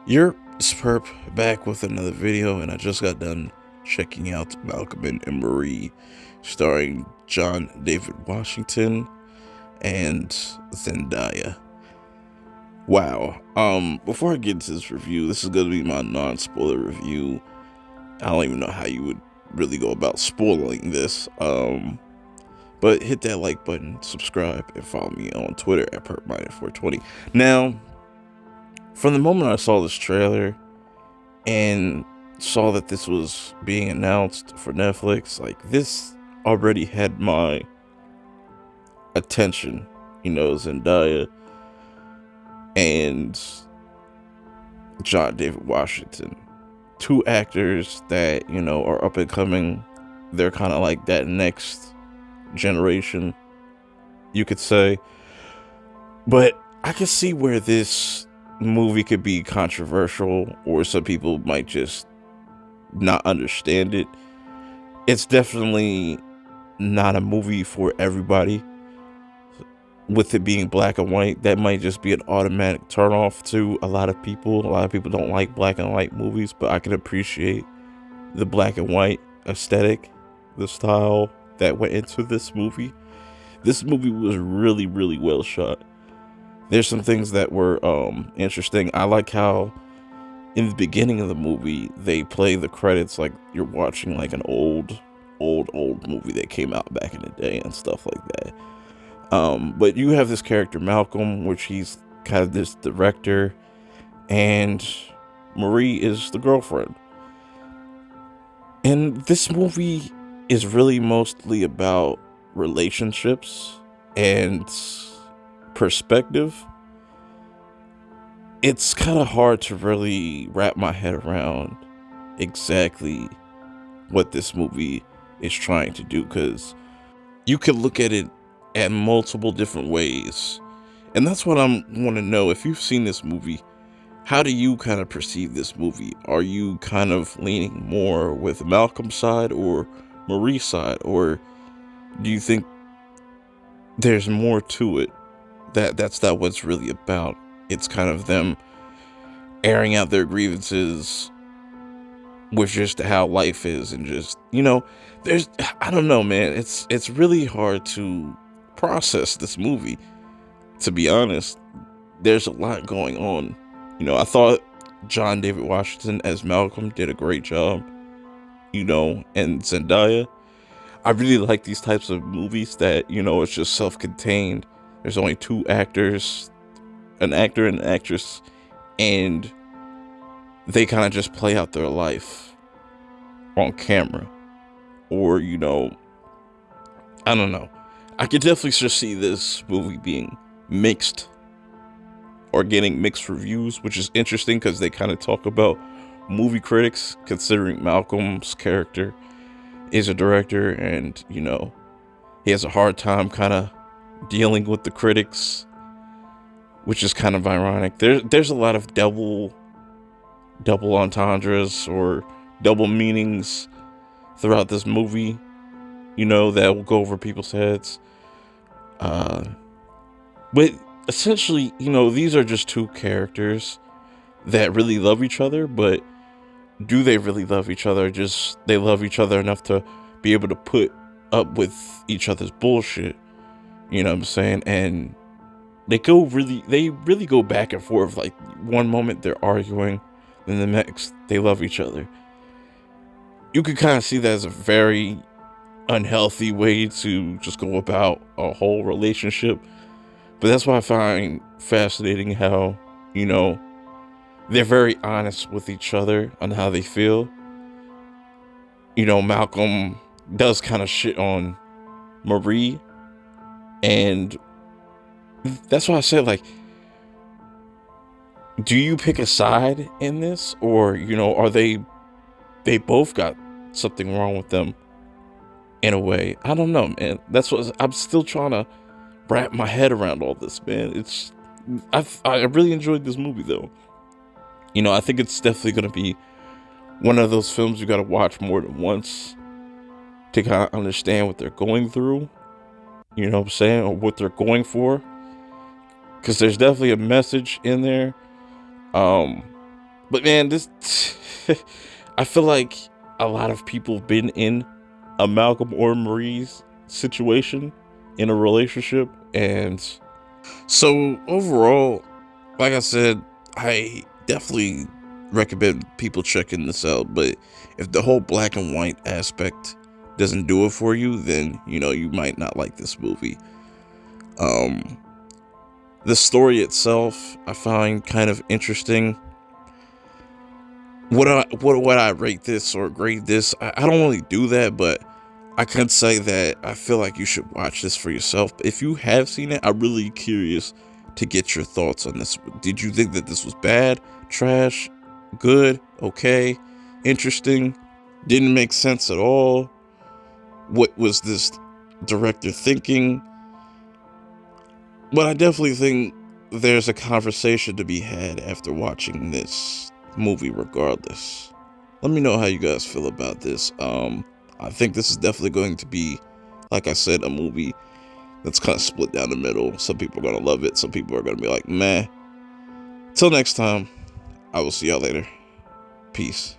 You're Sperp back with another video, and I just got done checking out Malcolm and Marie, starring John David Washington and Zendaya. Wow. Before I get into this review, this is gonna be my non-spoiler review. I don't even know how you would really go about spoiling this. But hit that like button, subscribe, and follow me on Twitter at perpminor420. Now, from the moment I saw this trailer and saw that this was being announced for Netflix, like, this already had my attention. Zendaya and John David Washington, two actors that are up and coming. They're kind of like that next generation, you could say. But I can see where this movie could be controversial, or some people might just not understand it. It's definitely not a movie for everybody. With it being black and white, that might just be an automatic turnoff to a lot of people. A lot of people don't like black and white movies, but I can appreciate the black and white aesthetic, the style that went into this movie. This movie was really, really well shot. There's some things that were interesting. I like how in the beginning of the movie they play the credits like you're watching like an old movie that came out back in the day and stuff like that. But you have this character Malcolm, which he's kind of this director, and Marie is the girlfriend. And this movie is really mostly about relationships and perspective. It's kind of hard to really wrap my head around exactly what this movie is trying to do, because you could look at it at multiple different ways. And that's what I want to know. If you've seen this movie, how do you kind of perceive this movie? Are you kind of leaning more with Malcolm's side or Marie's side? Or do you think there's more to it? That's not what's really about. It's kind of them airing out their grievances with just how life is, and just, there's, I don't know, man. It's really hard to process this movie, to be honest. There's a lot going on. I thought John David Washington as Malcolm did a great job, and Zendaya. I really like these types of movies that, it's just self-contained. There's only two actors, an actor and an actress, and they kind of just play out their life on camera. Or, I don't know. I could definitely just see this movie being mixed or getting mixed reviews, which is interesting because they kind of talk about movie critics, considering Malcolm's character is a director, and, he has a hard time kind of dealing with the critics, which is kind of ironic. There's a lot of double entendres or double meanings throughout this movie, that will go over people's heads. But essentially, these are just two characters that really love each other, but do they really love each other? Just, they love each other enough to be able to put up with each other's bullshit. You know what I'm saying? And they really go back and forth. Like, one moment they're arguing, then the next they love each other. You could kind of see that as a very unhealthy way to just go about a whole relationship. But that's why I find fascinating how, they're very honest with each other on how they feel. Malcolm does kind of shit on Marie, and that's why I said, like, do you pick a side in this? Or, are they both got something wrong with them in a way? I don't know, man. That's what I'm still trying to wrap my head around all this, man. I really enjoyed this movie, though. I think it's definitely going to be one of those films you got to watch more than once to kind of understand what they're going through, what I'm saying, or what they're going for. Because there's definitely a message in there. But man, this I feel like a lot of people have been in a Malcolm or Marie's situation in a relationship, and so overall, like I said, I definitely recommend people checking this out. But if the whole black and white aspect doesn't do it for you, then you might not like this movie. Um, the story itself I find kind of interesting. Would I rate this or grade this? I don't really do that, but I can say that I feel like you should watch this for yourself. If you have seen it, I'm really curious to get your thoughts on this. Did you think that this was bad, trash, good, okay, interesting, didn't make sense at all? What was this director thinking? But I definitely think there's a conversation to be had after watching this movie regardless. Let me know how you guys feel about this. I think this is definitely going to be, like I said, a movie that's kind of split down the middle. Some people are going to love it. Some people are going to be like, meh. Till next time, I will see y'all later. Peace.